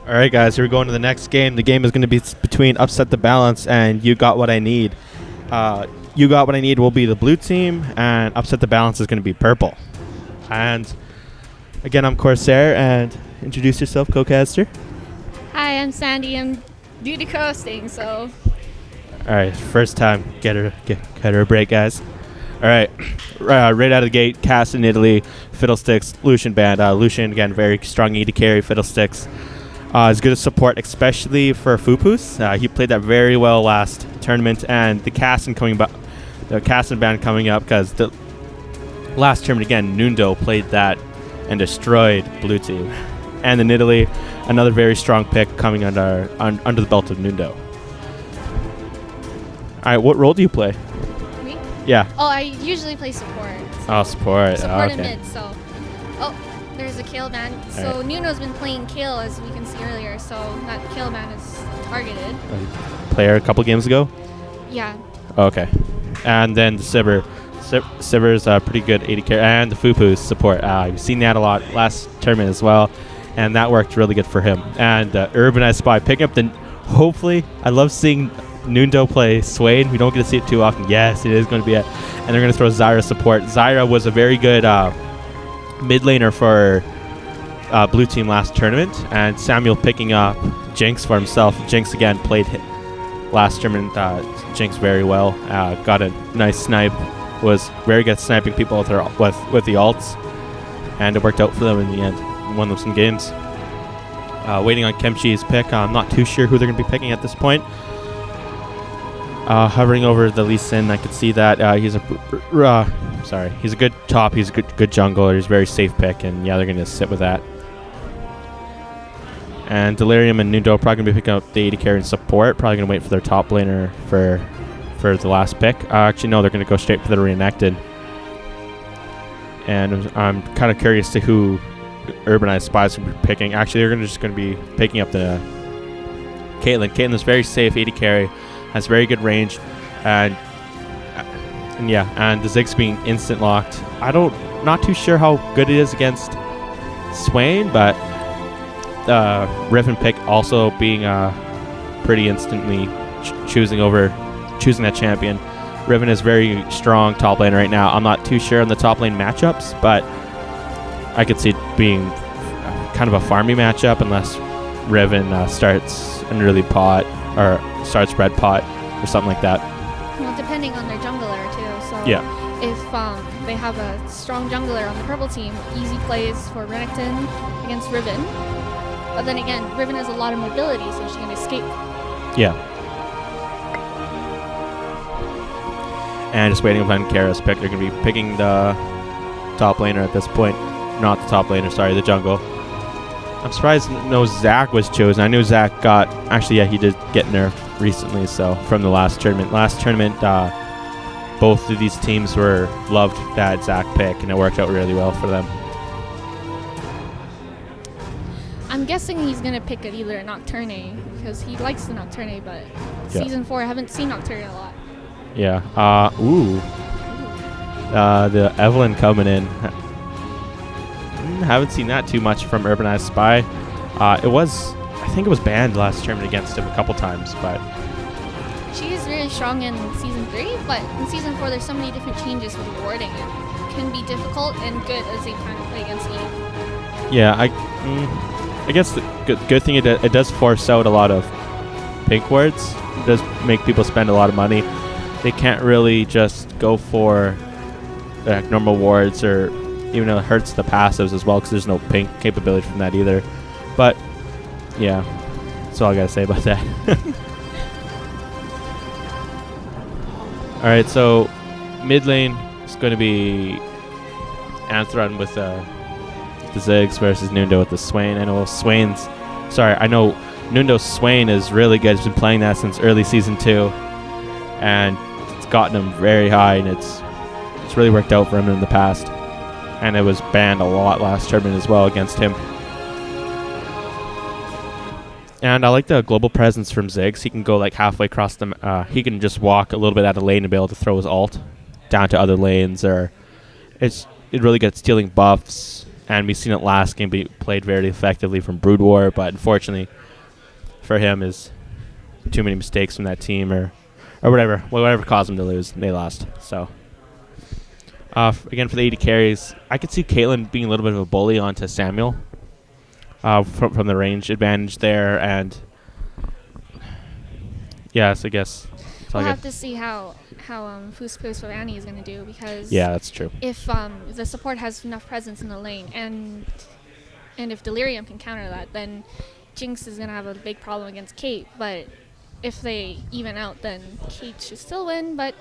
All right, guys, here we go into the next game. The game is going to be between Upset the Balance and You Got What I Need. You Got What I Need will be the blue team, and Upset the Balance is going to be purple. And again, I'm Corsair, and introduce yourself, co-caster. Hi, I'm Sandy. I'm duty coasting, so. All right, first time. Get her a break, guys. All right, right out of the gate, cast in Italy, Fiddlesticks, Lucian band. Lucian, again, very strong AD carry, Fiddlesticks. Is good at support, especially for Fupus. He played that very well last tournament, and the Cassin band coming up, because the last tournament again, Nundo played that and destroyed blue team. And in Italy, another very strong pick coming under the belt of Nundo. All right, what role do you play? Me? Yeah. Oh, I usually play support. Oh, support. Support okay. and mid, so. Oh, there's a Kale band. So right. Nuno's been playing Kale, as we can see earlier, so that Kale band is targeted. Player a couple games ago? Yeah. Okay. And then the Sibber. Sibber's pretty good AD carry, and the Fupus support. You've seen that a lot last tournament as well, and that worked really good for him. And Urbanized Spy picking up the. Hopefully, I love seeing Nundo play Swain. We don't get to see it too often. Yes, it is going to be it. And they're going to throw Zyra support. Zyra was a very good mid laner for blue team last tournament, and Samuel picking up Jinx for himself. Jinx again played last tournament. Jinx very well. Got a nice snipe. Was very good at sniping people with the ults, and it worked out for them in the end. Won them some games. Waiting on Kemchi's pick. I'm not too sure who they're going to be picking at this point. Hovering over the Lee Sin, I could see that he's a good top. He's a good jungler. He's a very safe pick, and yeah, they're going to sit with that. And Delirium and Nundo are probably going to be picking up the AD carry and support. Probably going to wait for their top laner for the last pick. Actually, no, they're going to go straight for the Reenacted. And I'm kind of curious to who Urbanized Spies will be picking. Actually, they're just going to be picking up the Caitlyn. Caitlyn's very safe AD carry, has very good range, and the Ziggs being instant locked. Not too sure how good it is against Swain, but Riven pick also being pretty instantly choosing that champion. Riven is very strong top lane right now. I'm not too sure on the top lane matchups, but I could see it being kind of a farmy matchup unless Riven starts an early pot or starts red pot or something like that. Well, depending on their jungler, too. So yeah. If they have a strong jungler on the purple team, easy plays for Renekton against Riven. But then again, Riven has a lot of mobility, so she can escape. Yeah. And just waiting on Kara's pick. They're going to be picking the top laner at this point. Not the top laner, sorry, the jungle. I'm surprised no Zac was chosen. I knew Zac got... Actually, yeah, he did get nerfed recently, so from the last tournament. Last tournament, both of these teams loved that Zac pick, and it worked out really well for them. I'm guessing he's going to pick either a Nocturne, because he likes the Nocturne, but Season 4, I haven't seen Nocturne a lot. Yeah. The Evelyn coming in. Haven't seen that too much from Urbanized Spy. I think it was banned last tournament against him a couple times, but she is really strong in Season 3, but in Season 4 there's so many different changes with warding. It can be difficult and good at the same time to play against Eve. Yeah, I guess the good thing it does force out a lot of pink wards. It does make people spend a lot of money. They can't really just go for normal wards, or even though it hurts the passives as well, because there's no pink capability from that either. But yeah, that's all I gotta say about that. All right, so mid lane is going to be Anthron with the Ziggs versus Nundo with the Swain. I know Nundo's Swain is really good. He's been playing that since early Season 2, and it's gotten him very high, and it's really worked out for him in the past. And it was banned a lot last tournament as well against him. And I like the global presence from Ziggs. He can go like halfway across the... he can just walk a little bit out of lane and be able to throw his ult down to other lanes. Or it's really good at stealing buffs and we've seen it last game be played very effectively from Brood War, but unfortunately for him is too many mistakes from that team or whatever caused them to lose. They lost. So again, for the 80 carries, I could see Caitlin being a little bit of a bully onto Samuel from the range advantage there, and yes, I guess we'll have to see how Foos with Annie is going to do, because that's true. If the support has enough presence in the lane, and if Delirium can counter that, then Jinx is going to have a big problem against Kate. But if they even out, then Kate should still win. But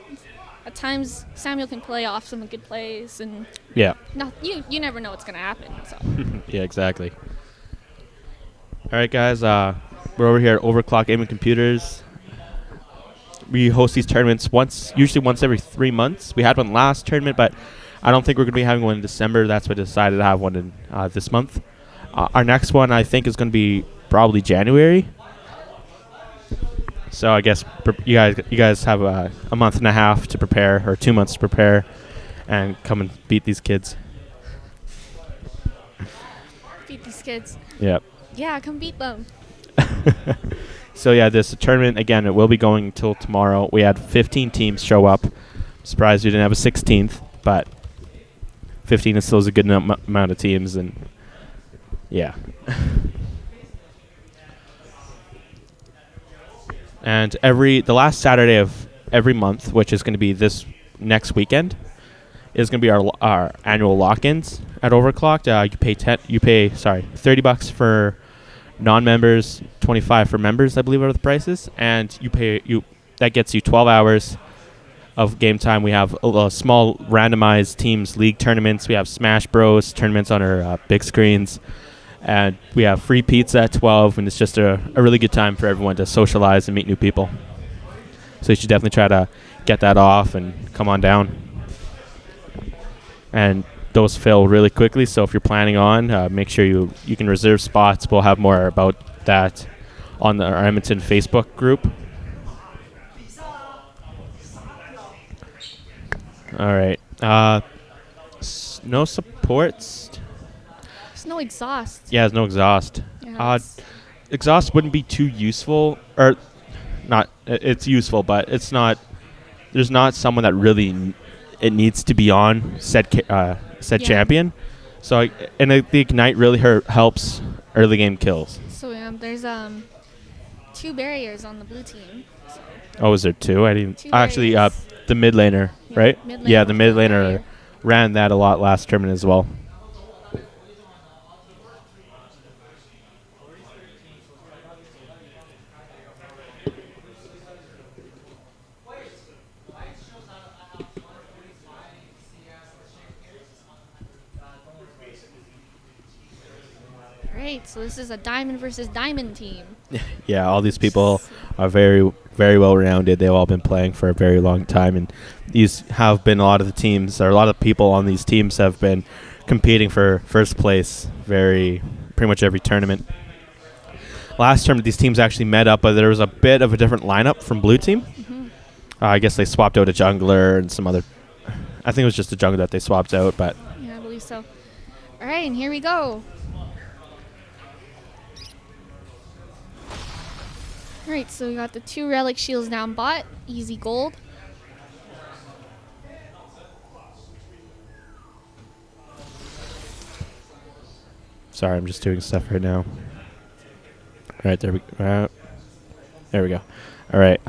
at times Samuel can play off some good plays, and you never know what's going to happen. So yeah, exactly. All right, guys, we're over here at OverKlocked Gaming Computers. We host these tournaments usually once every 3 months. We had one last tournament, but I don't think we're going to be having one in December. That's why I decided to have one in this month. Our next one, I think, is going to be probably January. So I guess you guys have a month and a half to prepare, or 2 months to prepare, and come and beat these kids. Beat these kids. Yep. Yeah, come beat them. So yeah, this tournament, again, it will be going until tomorrow. We had 15 teams show up. I'm surprised we didn't have a 16th, but 15 is still a good amount of teams, and yeah. And the last Saturday of every month, which is going to be this next weekend, is going to be our annual lock-ins at OverKlocked. You pay $30 for non-members, $25 for members, I believe are the prices, and that gets you 12 hours of game time. We have a small randomized teams league tournaments. We have Smash Bros tournaments on our big screens, and we have free pizza at 12, and it's just a really good time for everyone to socialize and meet new people. So you should definitely try to get that off and come on down. And those fill really quickly, so if you're planning on, make sure you can reserve spots. We'll have more about that on our Edmonton Facebook group. All right. No supports. There's no exhaust. Yeah, there's no exhaust. Yeah, exhaust wouldn't be too useful, or not. It's useful, but it's not. There's not someone that really it needs to be on said champion. So the ignite really helps early game kills. So there's 2 barriers on the blue team. So. Oh, is there 2? I didn't actually. The mid laner, right? Yeah, the mid laner ran that a lot last tournament as well. Right, so this is a diamond versus diamond team. Yeah, all these people are very, very well rounded. They've all been playing for a very long time, and these have been a lot of the teams, or a lot of people on these teams have been competing for first place pretty much every tournament. Last tournament, these teams actually met up, but there was a bit of a different lineup from blue team. Mm-hmm. I guess they swapped out a jungler and some other. I think it was just a jungler that they swapped out, but yeah, I believe so. All right, and here we go. Alright, so we got the 2 relic shields down bot. Easy gold. Sorry, I'm just doing stuff right now. Alright, there we go. Alright,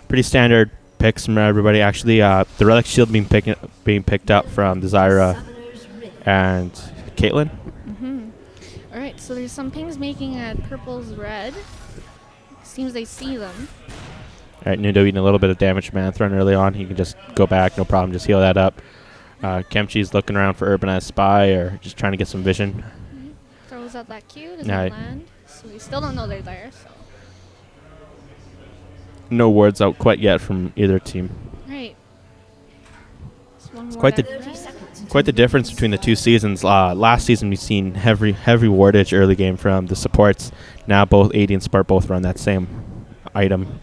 pretty standard picks from everybody. Actually, the relic shield being picked up from Desira and Caitlin. Mm-hmm. Alright, so there's some pings making at purple's red. Seems they see them. All right, Nudo eating a little bit of damage from Anthrun early on. He can just go back, no problem, just heal that up. Kemchi's looking around for Urbanized Spy or just trying to get some vision. Mm-hmm. Throws out that Q, doesn't land. So we still don't know they're there. So. No wards out quite yet from either team. Right. It's quite the difference between the 2 seasons. Last season we've seen heavy wardage early game from the supports. Now both AD and Spark both run that same item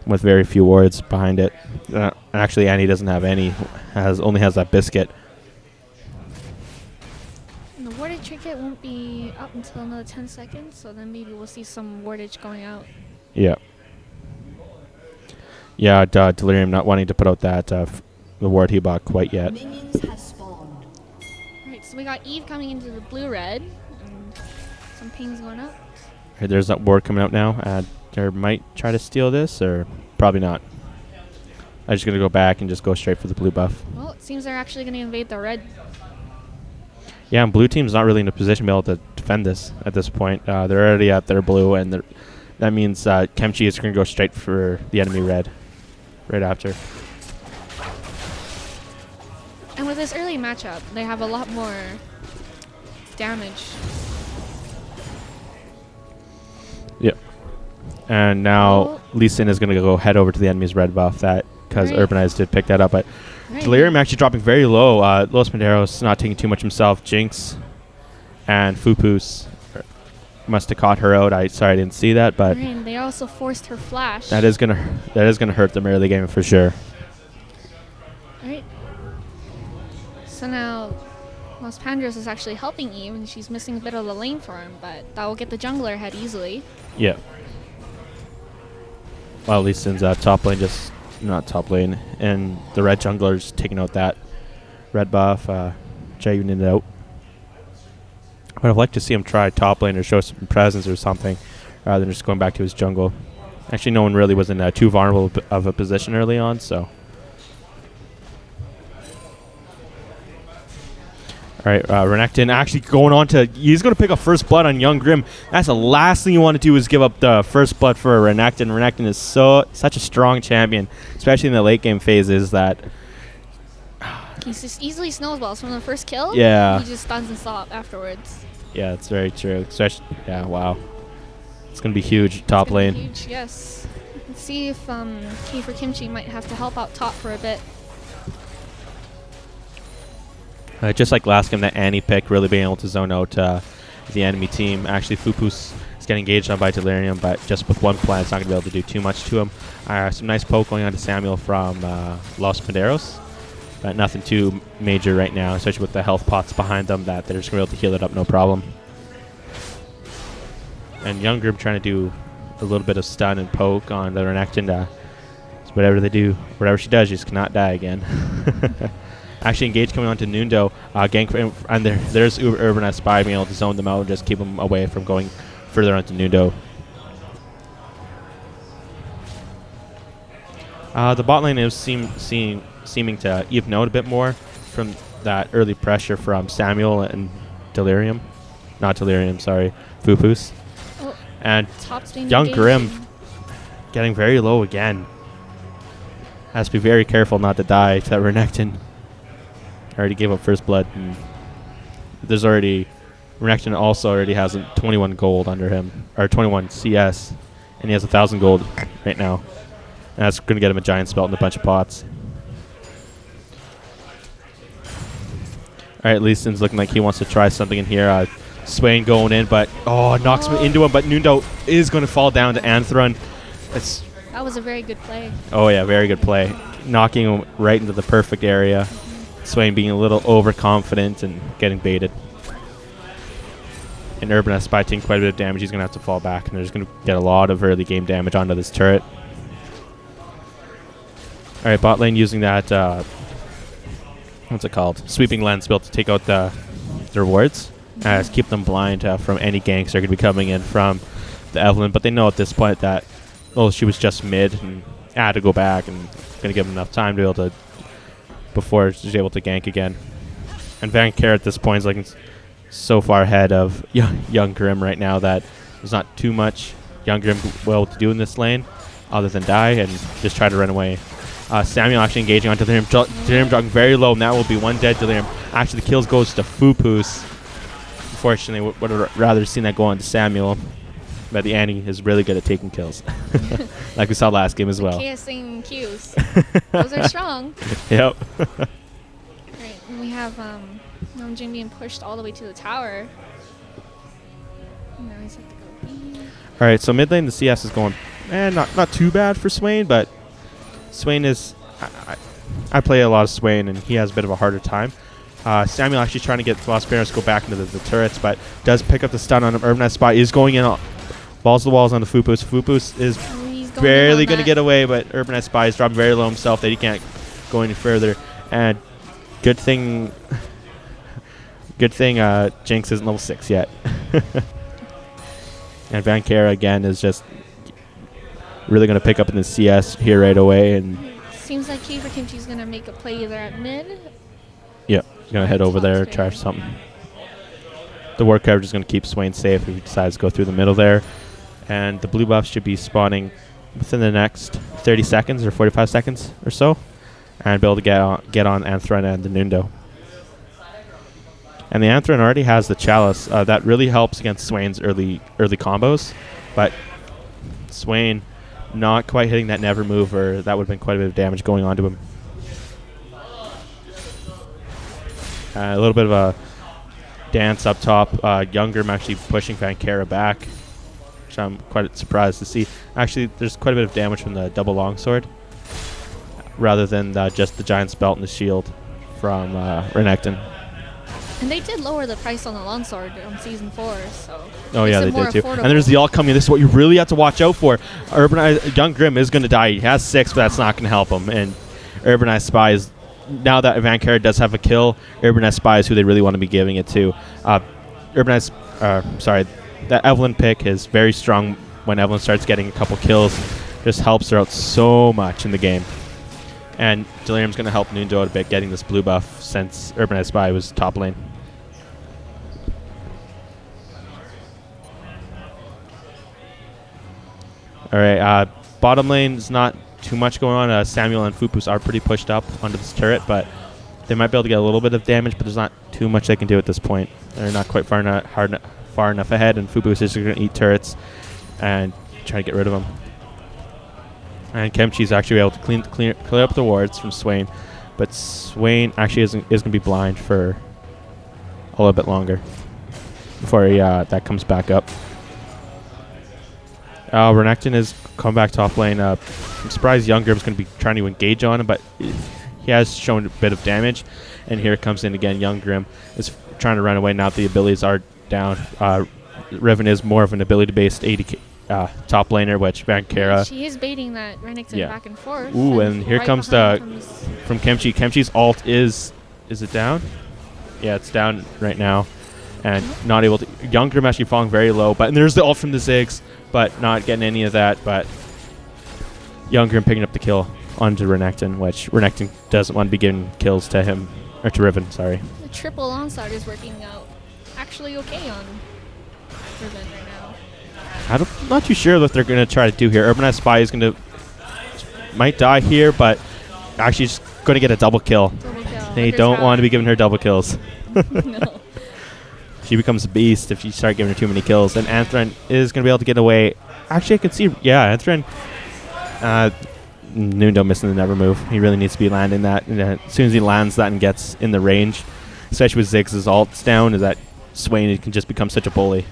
with very few wards behind it. Actually, Annie doesn't have any. Only has that biscuit. it won't be up until another 10 seconds, so then maybe we'll see some wardage going out. Yeah. Yeah, Delirium not wanting to put out that the ward he bought quite yet. Minions have spawned. Alright, so we got Eve coming into the blue-red, and some pings going up. Okay, there's that ward coming out now. They might try to steal this, or probably not. I'm just going to go back and just go straight for the blue buff. Well, it seems they're actually going to invade the red. Yeah, and blue team's not really in a position to be able to defend this at this point. They're already at their blue, and that means Kemchi is going to go straight for the enemy red right after. And with this early matchup, they have a lot more damage. Yep. And now Lee Sin is going to go head over to the enemy's red buff, that because Urbanize did pick that up. But Delirium actually dropping very low. Los Maderos not taking too much himself. Jinx and Fupus must have caught her out. Sorry I didn't see that, but they also forced her flash. that is gonna hurt them early game for sure. Alright. So now Los Pandros is actually helping Eve, and she's missing a bit of the lane for him, but that will get the jungler ahead easily. Yeah. Well, at least since top lane, just not top lane, and the red jungler's taking out that red buff, dragging it out. But I'd like to see him try top lane or show some presence or something, rather than just going back to his jungle. Actually, no one really was in too vulnerable of a position early on, so. All right, Renekton actually going on to, he's going to pick up first blood on Young Grim. That's the last thing you want to do is give up the first blood for Renekton. Renekton is such a strong champion, especially in the late game phases that. He just easily snowballs from the first kill. Yeah. He just stuns and stop afterwards. Yeah, that's very true. Especially, yeah, wow. It's going to be huge top lane. Huge, yes. Let's see if K for Kimchi might have to help out top for a bit. Just like last game, that Annie pick really being able to zone out the enemy team. Actually, Fupus is getting engaged on by Delirium, but just with one plant, it's not going to be able to do too much to him. Some nice poke going on to Samuel from Los Maderos, but nothing too major right now, especially with the health pots behind them that they're just going to be able to heal it up no problem. And Young Grim trying to do a little bit of stun and poke on the Renekton. Whatever they do, whatever she does, she just cannot die again. Actually, engage coming on to Nundo. Gank, and there's Urban as Spy being able to zone them out and just keep them away from going further onto Nundo. The bot lane is seeming to even out a bit more from that early pressure from Samuel and Delirium. Not Delirium, sorry. Fupus. Oh, and Young Grim getting very low again. Has to be very careful not to die to that Renekton. Already gave up first blood. And there's already... Renekton also already has 21 gold under him. Or 21 CS. And he has 1,000 gold right now. And that's going to get him a giant spell and a bunch of pots. Alright, Lee Sin's looking like he wants to try something in here. Swain going in, but... Oh, knocks me into him. But Nundo is going to fall down to Anthron. That was a very good play. Oh, yeah, very good play. Knocking him right into the perfect area. Swain being a little overconfident and getting baited. And Urban has taking quite a bit of damage. He's going to have to fall back, and they're just going to get a lot of early game damage onto this turret. All right, bot lane using that, what's it called? Sweeping lens built to take out the wards. Keep them blind from any ganks that are going to be coming in from the Evelyn. But they know at this point that, she was just mid and had to go back and going to give them enough time to be able to, before she's able to gank again. And Van Care at this point is like so far ahead of Young Grim right now that there's not too much Young Grim will to do in this lane other than die and just try to run away. Samuel actually engaging onto Delirium. Delirium dropping very low, and that will be one dead Delirium. Actually, the kills goes to Fupus. Unfortunately, would have rather seen that go on to Samuel. But the Annie is really good at taking kills. Like we saw last game as well. KSing Qs. Those are strong. Yep. Right, and we have Namjoon being pushed all the way to the tower. Now he's have to go B. All right, so mid lane, the CS is going, not too bad for Swain, but Swain is, I play a lot of Swain, and he has a bit of a harder time. Samuel actually trying to get Los Banos to go back into the turrets, but does pick up the stun on him. Urbanized Spy is going in. Balls to the walls on the Fupus. Fupus is barely going to get away, but Urbanized Spy is dropping very low himself that he can't go any further. And good thing Jinx isn't level 6 yet. And Vankera again is just really going to pick up in the CS here right away. And seems like Kiefer Kimchi's going to make a play either at mid. Yeah, he's going to head over there, try something. The ward coverage is going to keep Swain safe if he decides to go through the middle there. And the blue buff should be spawning within the next 30 seconds or 45 seconds or so. And be able to get on Anthron and the Nundo. And the Anthron already has the Chalice. That really helps against Swain's early combos. But Swain not quite hitting that never move, or that would have been quite a bit of damage going on to him. A little bit of a dance up top. Youngrim actually pushing Vankera back, which I'm quite surprised to see. Actually, there's quite a bit of damage from the double longsword, rather than just the Giant's Belt and the shield from Renekton. And they did lower the price on the longsword on Season 4, so... Oh yeah, they did too. And there's the ult coming. This is what you really have to watch out for. Young Grim is going to die. He has 6, but that's not going to help him. And Urbanized Spy is... Now that Vankera does have a kill, Urbanized Spy is who they really want to be giving it to. That Evelyn pick is very strong when Evelyn starts getting a couple kills. Just helps her out so much in the game. And Delirium's going to help Nundo out a bit getting this blue buff since Urbanized Spy was top lane. All right, bottom lane is not too much going on. Samuel and Fupus are pretty pushed up onto this turret, but they might be able to get a little bit of damage, but there's not too much they can do at this point. They're not quite far enough ahead, and Fupus is going to eat turrets and try to get rid of them. And Kemchi's actually able to clear up the wards from Swain, but Swain actually is going to be blind for a little bit longer before that comes back up. Renekton is coming back top lane. I'm surprised Youngrim's going to be trying to engage on him, but he has shown a bit of damage. And here it comes in again. Youngrim is trying to run away now that the abilities are down. Riven is more of an ability-based AD top laner, which Vankera... She is baiting that Renekton back and forth. Ooh, and here comes from Kemchi. Kemchi's ult is it down? Yeah, it's down right now. And not able to... Youngrim actually falling very low, and there's the ult from the Ziggs, but not getting any of that. But Youngrim picking up the kill onto Renekton, which Renekton doesn't want to be giving kills to him, or to Riven, sorry. The triple onslaught is working out actually okay on Riven right now. I'm not too sure what they're going to try to do here. Urbanized Spy is going to... might die here, but actually just going to get a double kill. They don't want to be giving her double kills. No. She becomes a beast if you start giving her too many kills. And Anthron is going to be able to get away. Actually, I can see... Yeah, Anthron... Nundo missing the never move. He really needs to be landing that. And as soon as he lands that and gets in the range, especially with Ziggs' ults down, is that Swain can just become such a bully.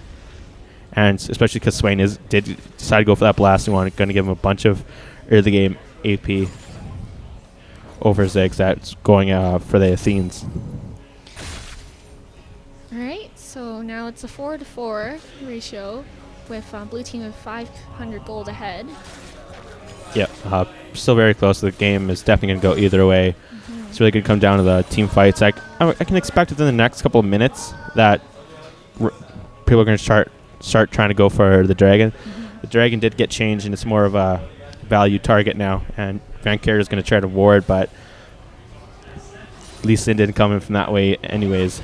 And especially because Swain did decide to go for that blast and going to give him a bunch of early game AP over Ziggs that's going for the Athenes. Alright, so now it's a 4-to-4 ratio with blue team of 500 gold ahead. Yeah, still very close. The game is definitely going to go either way. It's really going to come down to the team fights. I can expect within the next couple of minutes that people are going to start trying to go for the dragon. The dragon did get changed, and it's more of a value target now. And Vankera is going to try to ward, but Lee Sin didn't come in from that way anyways.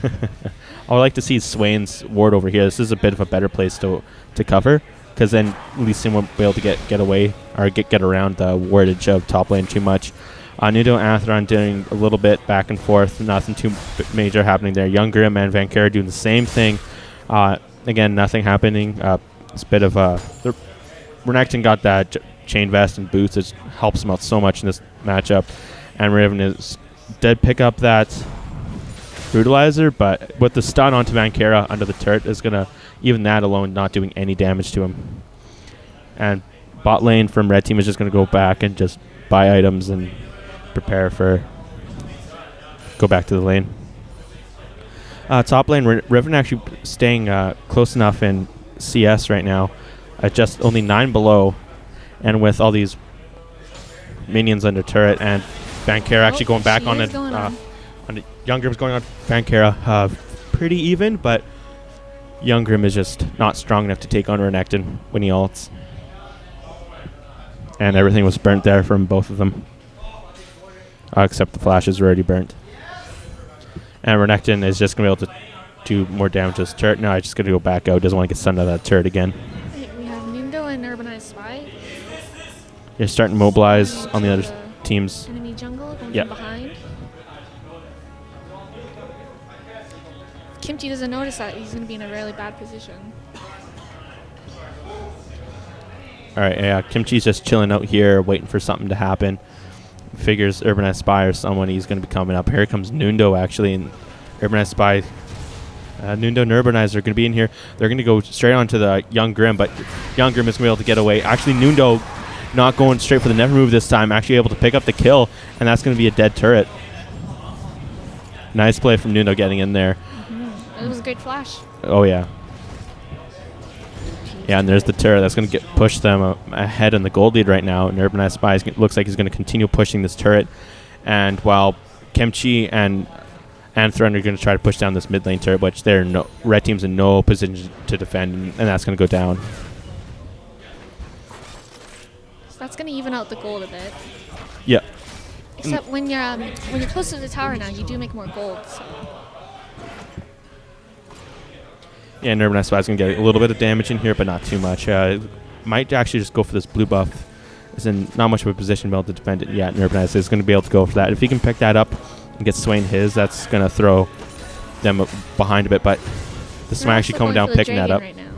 I would like to see Swain's ward over here. This is a bit of a better place to cover, because then Lee Sin won't be able to get away or get around the wardage of top lane too much. Nudo and Atheron doing a little bit back and forth. Nothing too major happening there. Youngrim and Vankera doing the same thing. Again, nothing happening. It's a bit of a... Renekton got that chain vest and boots. It helps him out so much in this matchup. And Riven did pick up that brutalizer, but with the stun onto Vankera under the turret is going to... Even that alone not doing any damage to him. And bot lane from red team is just going to go back and just buy items and prepare for... Go back to the lane. Top lane, Riven actually staying close enough in CS right now, at just only 9 below, and with all these minions under turret, and Vankera actually going back on it. On Young Grim's going on Vankera, pretty even, but Young Grim is just not strong enough to take on Renekton when he ults. And everything was burnt there from both of them. Except the flashes were already burnt. And Renekton is just going to be able to do more damage to his turret. No, he's just going to go back out. Doesn't want to get stunned out of that turret again. We have Nundo and Urbanized Spy. You're starting to mobilize on the other teams. Enemy jungle going from behind. Kimchi doesn't notice that. He's going to be in a really bad position. All right, yeah, Kimchi's just chilling out here, waiting for something to happen. Figures Urbanized Spy or someone he's going to be coming up. Here comes Nundo, actually, and Urbanized Spy. Nundo and Urbanized are going to be in here. They're going to go straight onto the Young Grim, but Young Grim is going to be able to get away. Actually, Nundo not going straight for the never move this time, actually able to pick up the kill, and that's going to be a dead turret. Nice play from Nundo getting in there. It was a great flash. Oh, yeah. Yeah, and there's the turret that's going to push them ahead in the gold lead right now. And Urbanized Spy looks like he's going to continue pushing this turret. And while Kimchi and Anthron are going to try to push down this mid lane turret, which red team's in no position to defend, and that's going to go down. So that's going to even out the gold a bit. Yeah. Except when you're close to the tower now, you do make more gold. So. Yeah, and Urbanized Spy is going to get a little bit of damage in here, but not too much. Might actually just go for this blue buff. Is in not much of a position to be able to defend it yet, and Urbanized is going to be able to go for that. If he can pick that up and get Swain his, that's going to throw them behind a bit, but the Smite actually coming down, picking that up. Right now.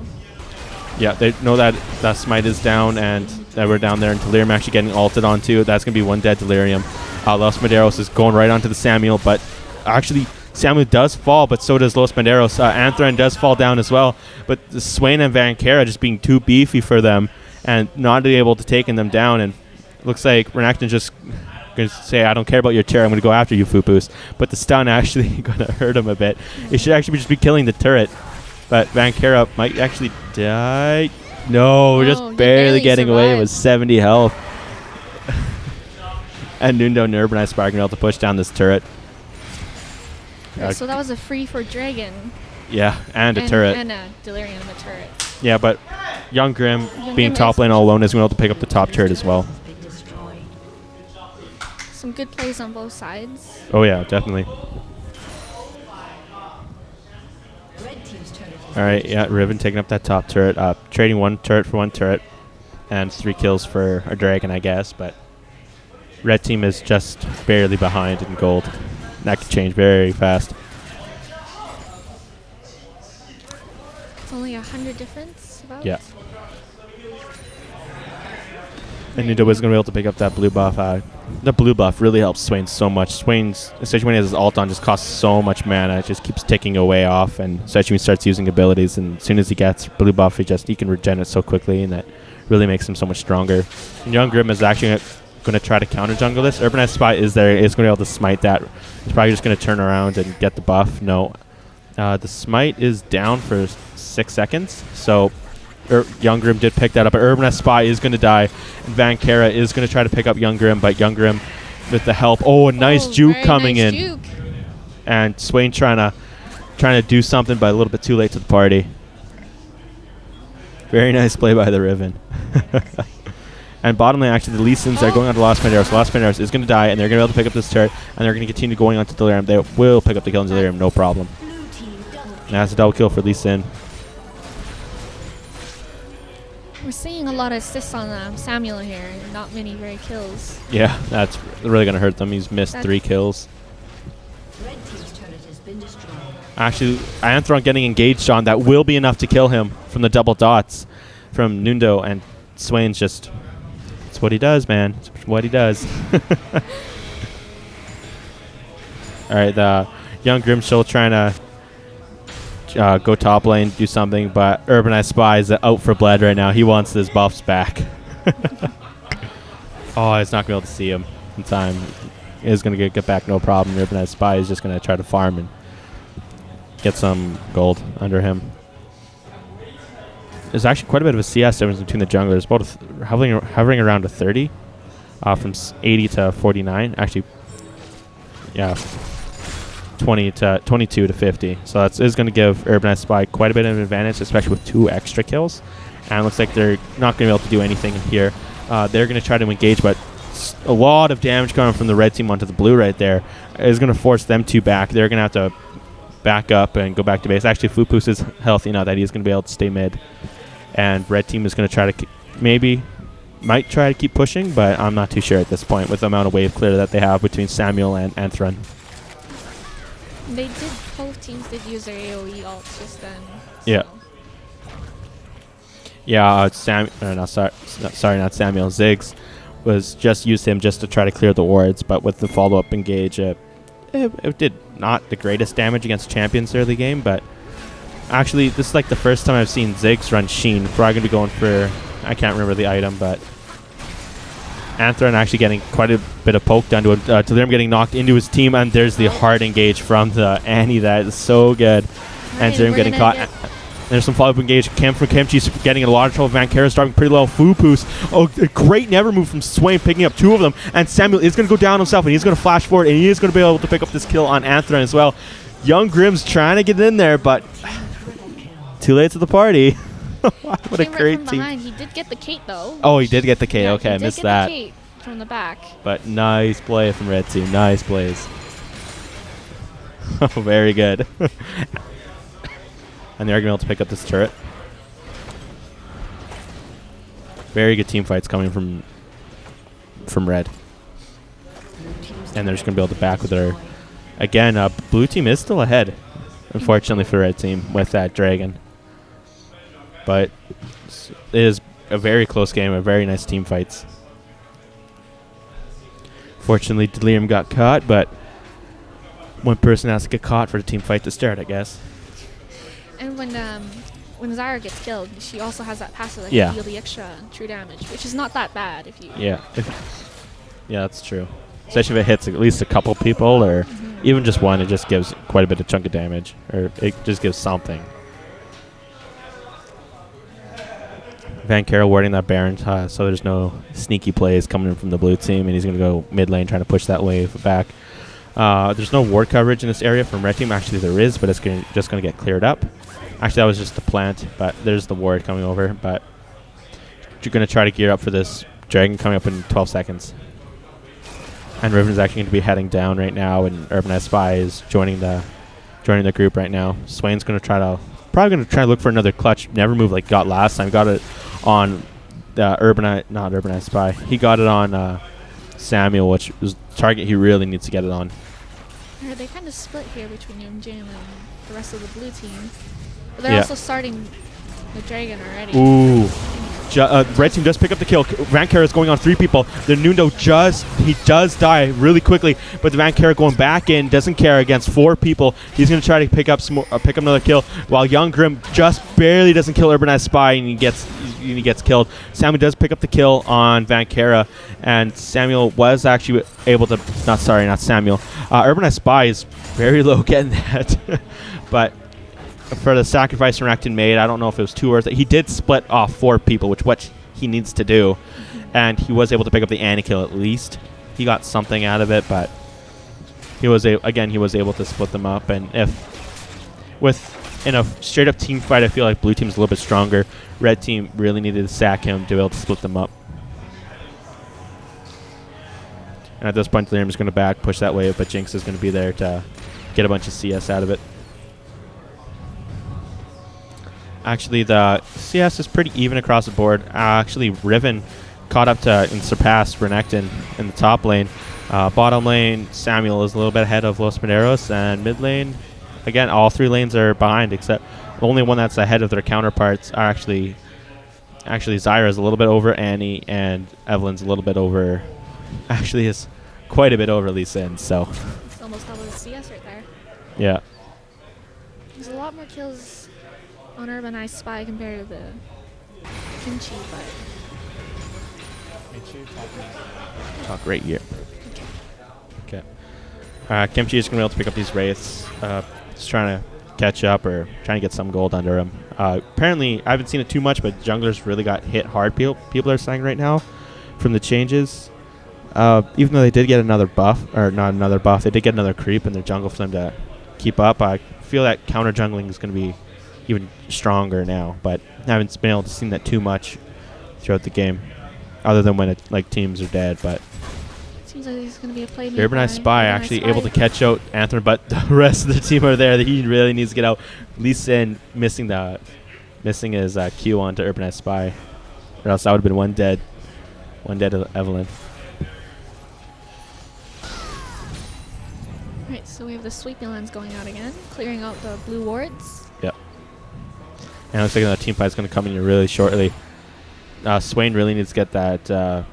Yeah, they know that Smite is down, and that we're down there, and Delirium actually getting ulted onto. That's going to be one dead Delirium. Los Medeiros is going right onto the Samuel, but actually Samuel does fall, but so does Los Medeiros. Anthron does fall down as well, but the Swain and Vankera just being too beefy for them and not able to taking them down, and looks like Renekton just going to say, I don't care about your turret, I'm going to go after you, Fupus. But the stun actually going to hurt him a bit. He should actually just be killing the turret, but Vankera might actually die. No, just barely getting away. It was 70 health. And Nundo and Urbanized Spy are going to be able to push down this turret. So that was a free for Dragon. Yeah, and a turret. And a Delirium in the turret. Yeah, but Young Grim being top lane all alone is going to be able to pick up the top turret as well. Some good plays on both sides. Oh yeah, definitely. All right, yeah, Riven taking up that top turret, trading one turret for one turret, and 3 kills for a Dragon, I guess, but red team is just barely behind in gold. That could change very fast. It's only 100 difference, about? Yeah. And Nundo is going to be able to pick up that blue buff. The blue buff really helps Swain so much. Swain's, especially when he has his ult on, just costs so much mana. It just keeps ticking away off, and especially when he starts using abilities. And as soon as he gets blue buff, he can regen it so quickly, and that really makes him so much stronger. And Young Grim is actually going to try to counter jungle this. Urbanized Spy is there. Is going to be able to smite that. He's probably just going to turn around and get the buff. No. The smite is down for 6 seconds, so Young Grim did pick that up, but Urbanized Spy is going to die, and Vankera is going to try to pick up Young Grim, but Young Grim with the help. Oh, a nice juke coming in. Juke. And Swain trying to do something, but a little bit too late to the party. Very nice play by the Riven. And bottom lane, actually, the Lee Sins are going on to Los Medeiros. Los Medeiros is going to die, and they're going to be able to pick up this turret, and they're going to continue going on to Delirium. They will pick up the kill on Delirium, no problem. And that's a double kill for Lee Sin. We're seeing a lot of assists on Samuel here, and not many very kills. Yeah, that's really going to hurt them. He's missed 3 kills. Red team's turret has been destroyed. Actually, Anthron getting engaged on, that will be enough to kill him from the double dots from Nundo, and Swain's just... It's what he does, man. It's what he does. All right, the Young Grim still trying to go top lane, do something, but Urbanized Spy is out for blood right now. He wants his buffs back. Oh, it's not going to be able to see him in time. He is going to get back no problem. Urbanized Spy is just going to try to farm and get some gold under him. There's actually quite a bit of a CS difference between the junglers, about hovering around a 30, from 80 to 49. Actually, yeah, 22 to 50. So that is going to give Urbanized Spy quite a bit of an advantage, especially with 2 extra kills. And it looks like they're not going to be able to do anything here. They're going to try to engage, but a lot of damage coming from the red team onto the blue right there is going to force them 2 back. They're going to have to back up and go back to base. Actually, Fupus is healthy now that he's going to be able to stay mid. And red team is going to try to might try to keep pushing, but I'm not too sure at this point with the amount of wave clear that they have between Samuel and Anthron. Both teams did use their AoE ults just then. So. Yeah. Yeah, not Samuel. Ziggs was just used him just to try to clear the wards, but with the follow-up engage, it did not the greatest damage against champions early game, but actually, this is like the first time I've seen Ziggs run Sheen. Probably going to be going for, I can't remember the item, but Anthron actually getting quite a bit of poke done to him. Delirium getting knocked into his team, and there's the hard engage from the Annie. That is so good. And Delirium getting caught. There's some follow-up engage. From Kimchi's getting in a lot of trouble. Van Kara starting pretty low. Fupus. Oh, a great never move from Swain, picking up 2 of them. And Samuel is going to go down himself, and he's going to flash forward, and he is going to be able to pick up this kill on Anthron as well. Young Grimm's trying to get in there, but too late to the party. What a great team. He did get the Kate, though. Oh, he did get the Kate. Yeah, okay, I missed that. He did get the Kate from the back. But nice play from red team. Nice plays. Oh, very good. And they're going to be able to pick up this turret. Very good team fights coming from red. And they're just going to be able to back with their... Again, blue team is still ahead, unfortunately, for red team with that dragon. But it is a very close game, a very nice team fights. Fortunately, Delirium got caught, but one person has to get caught for the team fight to start, I guess. And when Zyra gets killed, she also has that passive that Yeah. can deal the extra true damage, which is not that bad if you... Yeah. Yeah, that's true. Especially if it hits at least a couple people, or even just one, it just gives quite a bit of chunk of damage. Or it just gives something. Van Kara warding that Baron, so there's no sneaky plays coming in from the blue team, and he's going to go mid lane trying to push that wave back. There's no ward coverage in this area from red team. Actually, there is, but it's just going to get cleared up. Actually, that was just the plant, but there's the ward coming over. But you're going to try to gear up for this dragon coming up in 12 seconds. And Riven is actually going to be heading down right now, and Urbanized Spy is joining the group right now. Swain's going to probably going to try to look for another clutch. Never move like got last time. Got it on not Urbanized Spy. He got it on Samuel, which was the target he really needs to get it on. They kind of split here between Young Jim and the rest of the blue team. But they're also starting the dragon already. Ooh. Red team does pick up the kill. Van Kara is going on 3 people. The Nundo does die really quickly, but the Van Kara going back in, doesn't care against 4 people. He's going to try to pick up another kill, while Young Grim just barely doesn't kill Urbanized Spy, and he gets killed. Samuel does pick up the kill on Van Kara, and Samuel was actually able to not Samuel. Urbanized Spy is very low getting that, but for the sacrifice Renekton made, I don't know if it was 2 or 3. He did split off 4 people, which what he needs to do, and he was able to pick up the Annie kill at least. He got something out of it, but he was able to split them up. And in a straight up team fight, I feel like blue team's a little bit stronger. Red team really needed to sack him to be able to split them up. And at this point, Delirium is going to push that wave, but Jinx is going to be there to get a bunch of CS out of it. Actually, the CS is pretty even across the board. Actually, Riven caught up to and surpassed Renekton in the top lane. Bottom lane, Samuel is a little bit ahead of Los Maderos, and mid lane, again, all 3 lanes are behind, except the only one that's ahead of their counterparts are actually Zyra is a little bit over Annie, and Evelyn's a little bit over, actually is quite a bit over Lee Sin, so. It's almost double the CS right there. Yeah. There's a lot more kills on Urbanized Spy compared to the Kimchi, but... Oh, great year. Okay. Kimchi is going to be able to pick up these wraiths. Just trying to catch up or trying to get some gold under him. Apparently, I haven't seen it too much, but junglers really got hit hard. People are saying right now from the changes. Even though they did get another buff, or not another buff, they did get another creep in their jungle for them to keep up. I feel that counter jungling is going to be even stronger now, but I haven't been able to see that too much throughout the game, other than when teams are dead. But seems like there's going to be a play. Urbanized Spy actually able to catch out Anthem, but the rest of the team are there. He really needs to get out. Lee Sin missing his Q onto Urbanized Spy, or else that would have been one dead Evelyn. Alright, so we have the sweeping lens going out again, clearing out the blue wards. Yep. And it looks like that team fight is going to come in here really shortly. Swain really needs to get that.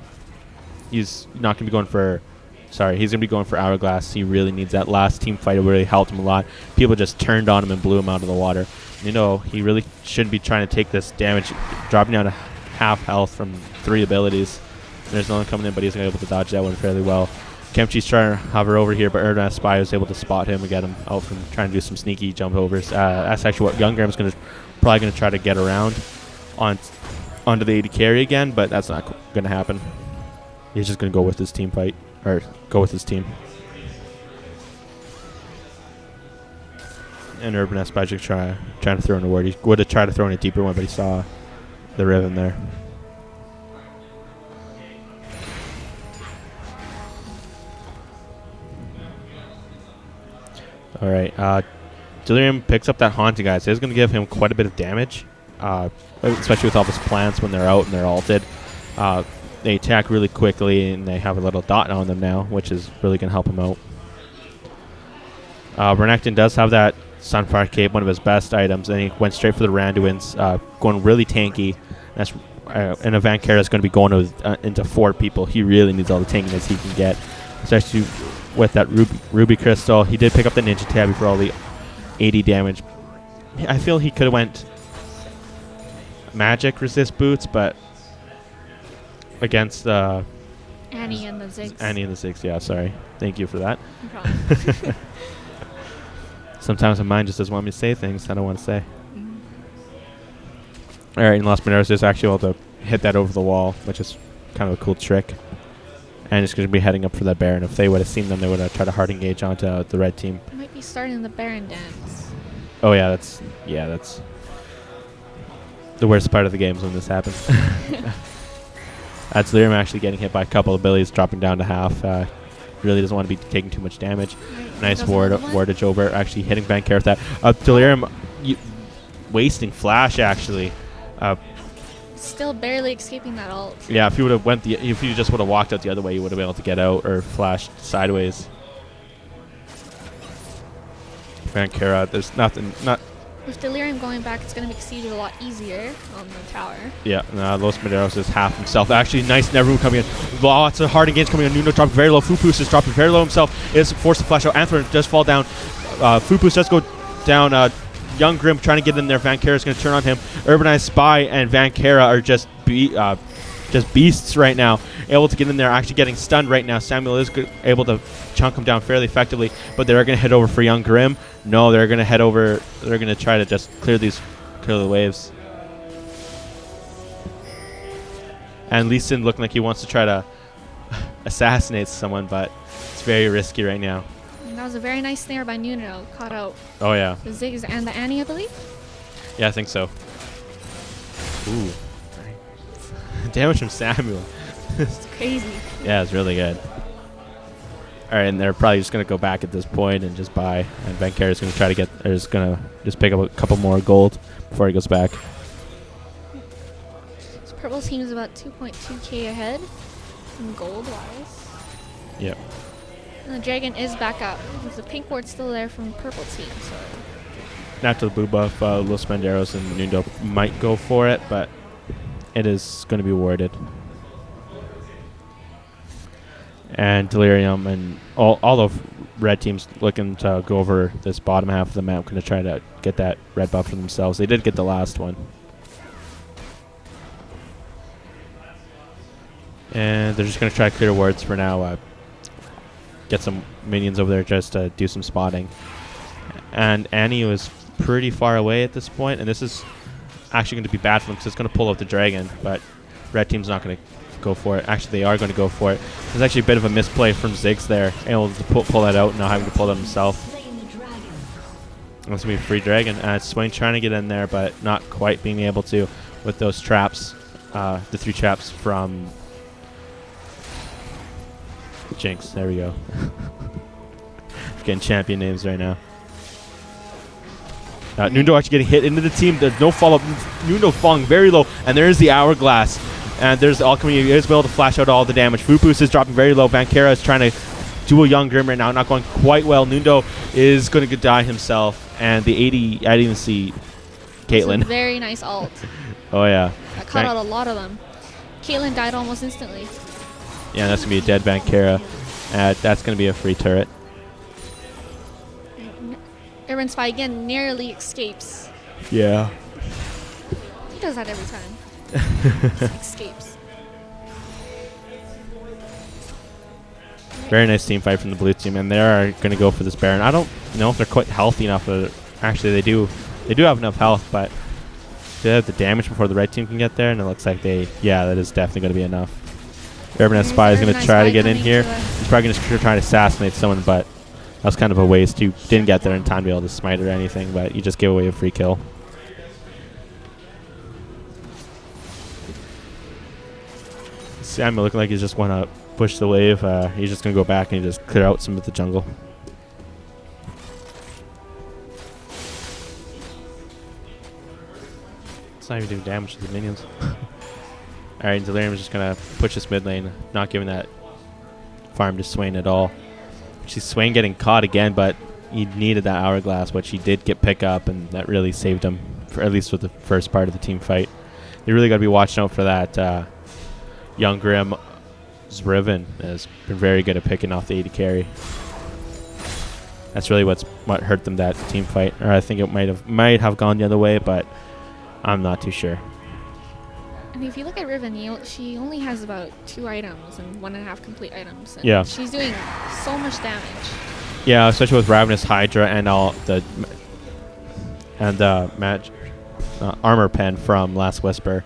He's not going to be going for. Sorry, he's going to be going for Hourglass. He really needs that last team fight. It really helped him a lot. People just turned on him and blew him out of the water. You know, he really shouldn't be trying to take this damage, dropping down to half health from 3 abilities. There's no one coming in, but he's able to dodge that one fairly well. Kemchi's trying to hover over here, but Urbanized Spy was able to spot him and get him out from trying to do some sneaky jump overs. That's actually what Young Graham's probably going to try to get around onto the AD carry again, but that's not going to happen. He's just going to go with his team fight, or go with his team. And Urbanized Spy just trying to throw in a ward. He would have tried to throw in a deeper one, but he saw the Riven there. All right, Delirium picks up that Haunting, guys. It's going to give him quite a bit of damage, especially with all his plants when they're out and they're ulted. They attack really quickly, and they have a little dot on them now, which is really going to help him out. Renekton does have that Sunfire Cape, one of his best items, and he went straight for the Randuins, going really tanky. That's and Vankera is going to be going into 4 people. He really needs all the tankiness he can get, especially with that Ruby Crystal. He did pick up the Ninja Tabby for all the 80 damage. I feel he could have went magic resist boots, but against Annie and the Ziggs. Annie and the Ziggs, yeah, sorry. Thank you for that. No problem. Sometimes my mind just doesn't want me to say things I don't want to say. All right, and Los Mineros is actually able to hit that over the wall, which is kind of a cool trick. And it's going to be heading up for that Baron. If they would have seen them, they would have tried to hard engage onto the red team. Might be starting the Baron dance. Oh yeah, that's the worst part of the games when this happens. That's Lyrium actually getting hit by a couple of abilities, dropping down to half. Really doesn't want to be taking too much damage. Right, Nice wardage over, actually hitting Vankera with that. Delirium wasting flash actually. Still barely escaping that ult. Yeah, if you just would have walked out the other way, you would have been able to get out or flashed sideways. Vankera, there's nothing. With Delirium going back, it's going to make Siege a lot easier on the tower. Yeah, Los Maderos is half himself. Actually, nice Never coming in. Lots of hard engage coming in. Nuno dropping very low. Fupus is dropping very low himself. Is forced to flash out. Anthem does fall down. Fupus does go down. Young Grim trying to get in there. Vankera is going to turn on him. Urbanized Spy and Vankera are just beasts right now. Able to get in there, actually getting stunned right now. Samuel is able to chunk him down fairly effectively, but they're going to head over for Young Grim. No, they're going to head over. They're going to try to just clear the waves. And Lee Sin looking like he wants to try to assassinate someone, but it's very risky right now. And that was a very nice snare by Nuno. Caught out Oh, yeah. the Ziggs and the Annie, I believe. Yeah, I think so. Ooh. Damage from Samuel. It's crazy. Yeah, it's really good. All right, and they're probably just going to go back at this point and just buy. And Vankera is going to try to is going to just pick up a couple more gold before he goes back. So purple team is about 2.2k ahead in gold-wise. Yep. And the dragon is back up. With the pink ward still there from purple team. So Not to the blue buff, Los Manderos and Nundo might go for it, but it is going to be warded. And Delirium and all the red teams looking to go over this bottom half of the map, going to try to get that red buff for themselves. They did get the last one. And they're just going to try to clear wards for now. Get some minions over there just to do some spotting. And Annie was pretty far away at this point, and this is actually going to be bad for them because it's going to pull out the dragon, but red team's not going to go for it. Actually, they are going to go for it. There's actually a bit of a misplay from Ziggs there, able to pull that out and not having to pull it himself. That's going to be a free dragon. Swain trying to get in there, but not quite being able to with those traps, the 3 traps from Jinx. There we go. Getting champion names right now. Nundo actually getting hit into the team. There's no follow-up. Nundo falling very low, and there's the hourglass. And there's the alchemy. He is able to flash out all the damage. Fupus is dropping very low. Vankera is trying to do a Young Grim right now. Not going quite well. Nundo is going to die himself. And the 80, I didn't even see Caitlyn. Very nice ult. Oh, yeah. That caught out a lot of them. Caitlyn died almost instantly. Yeah, that's going to be a dead Vankera. That's going to be a free turret. Urban Spy again nearly escapes. Yeah. He does that every time. Just escapes. Very nice team fight from the blue team, and they are going to go for this Baron. I don't know if they're quite healthy enough. Actually, they do have enough health, but they have the damage before the red team can get there, and it looks like that is definitely going to be enough. Urban Spy is going to try to get in here. He's probably going to try to assassinate someone, but that was kind of a waste. You didn't get there in time to be able to smite or anything, but you just gave away a free kill. Samuel looking like he's just want to push the wave. He's just going to go back and just clear out some of the jungle. It's not even doing damage to the minions. Alright, Delirium is just going to push this mid lane, not giving that farm to Swain at all. She's Swain getting caught again, but he needed that hourglass, which he did get pick up, and that really saved him, for at least with the first part of the team fight. They really got to be watching out for that. Young Grim's Riven has been very good at picking off the AD carry. That's really what hurt them that team fight. Or I think it might have gone the other way, but I'm not too sure. And if you look at Riven, she only has about 2 items and 1.5 complete items. And yeah. She's doing so much damage. Yeah, especially with Ravenous Hydra and all the armor pen from Last Whisper.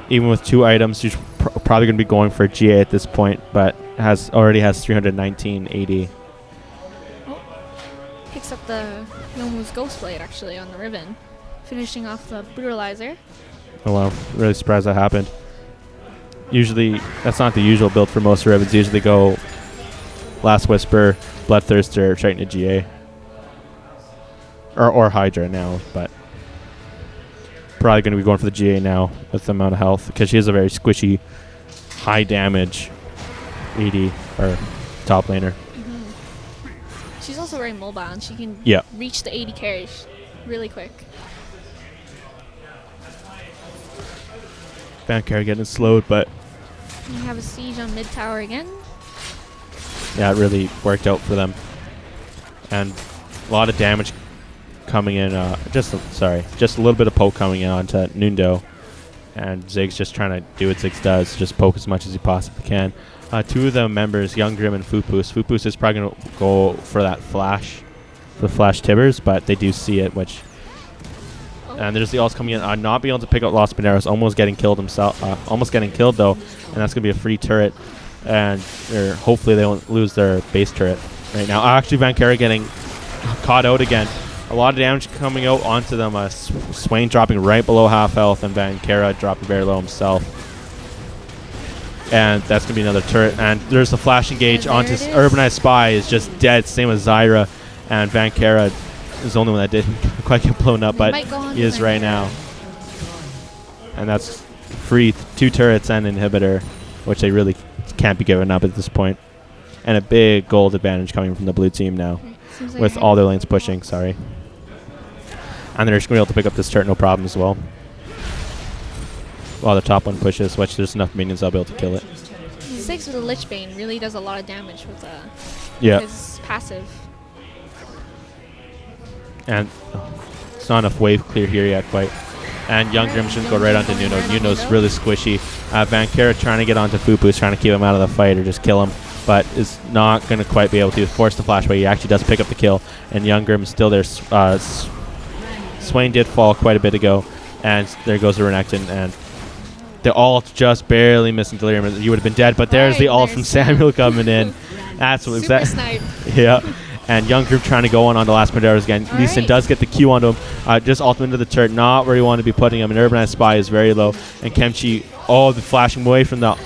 Even with 2 items, she's probably going to be going for GA at this point, but already has 319 AD. Oh, picks up the Yomu's Ghost Blade actually on the Riven, finishing off the Brutalizer. Oh wow, really surprised that happened. Usually, that's not the usual build for most Rivens. Usually go Last Whisper, Bloodthirster, straight into GA. Or Hydra now, but probably going to be going for the GA now with the amount of health, because she has a very squishy, high damage AD, or top laner. She's also very mobile, and she can reach the 80 carries really quick. Vankera getting slowed, but we have a siege on mid tower again. Yeah, it really worked out for them, and a lot of damage coming in. Just a little bit of poke coming in onto Nundo, and Ziggs just trying to do what Ziggs does, just poke as much as he possibly can. 2 of the members, Young Grim and Fupus. Fupus is probably going to go for that flash, the flash Tibbers, but they do see it, which. And there's the ults coming in. Not being able to pick up Los Paneros, almost getting killed himself. Almost getting killed though, and that's going to be a free turret. And hopefully they won't lose their base turret right now. Actually, Vankera getting caught out again. A lot of damage coming out onto them. Swain dropping right below half health, and Vankera dropping very low himself. And that's going to be another turret. And there's the flash engage onto Urbanized Spy is just dead. Same as Zyra. And Vankera is the only one that didn't quite get blown up, but he is right now. And that's free 2 turrets and inhibitor, which they really can't be given up at this point. And a big gold advantage coming from the blue team now, with all their lanes pushing, sorry. And they're just going to be able to pick up this turret no problem as well. While the top one pushes, which there's enough minions I'll be able to kill it. Ziggs with a Lich Bane really does a lot of damage with his passive. And it's not enough wave clear here yet quite. And Young Grim should go right onto Nuno. Nuno's really squishy. Vankera trying to get onto Fupus, trying to keep him out of the fight or just kill him. but is not going to quite be able to force the flash away. He actually does pick up the kill, and Youngrim is still there. Swain did fall quite a bit ago, and there goes the Renekton, and the ult just barely missing Delirium. You would have been dead, but there's the ult from Samuel coming in. That's what Super snipe. Yeah. And Youngrim trying to go on the last Panderos again. All Lee Sin right. does get the Q onto him. Just ultimate into the turret, not where you want to be putting him. And Urbanized Spy is very low. And Kemchi, the flashing away from the...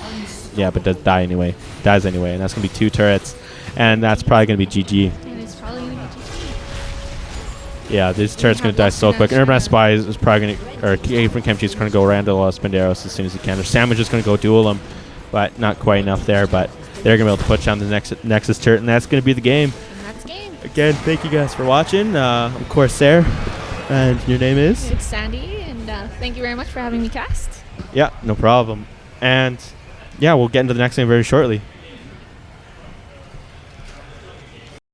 Yeah, but does die anyway. Dies anyway. And that's going to be 2 turrets. And that's probably going to be GG. And it's probably going to be GG. Yeah, this turret's going to die so quick. And Urbanized Spy is probably going to... Or from Kemchi is going to go around the Los Panderos as soon as he can. Or Sandwich is going to go duel him. But not quite enough there. But they're going to be able to push down the Nexus turret. And that's going to be the game. Again, thank you guys for watching. I'm Corsair, and your name is? It's Sandy, and thank you very much for having me cast. Yeah, no problem. And yeah, we'll get into the next game very shortly.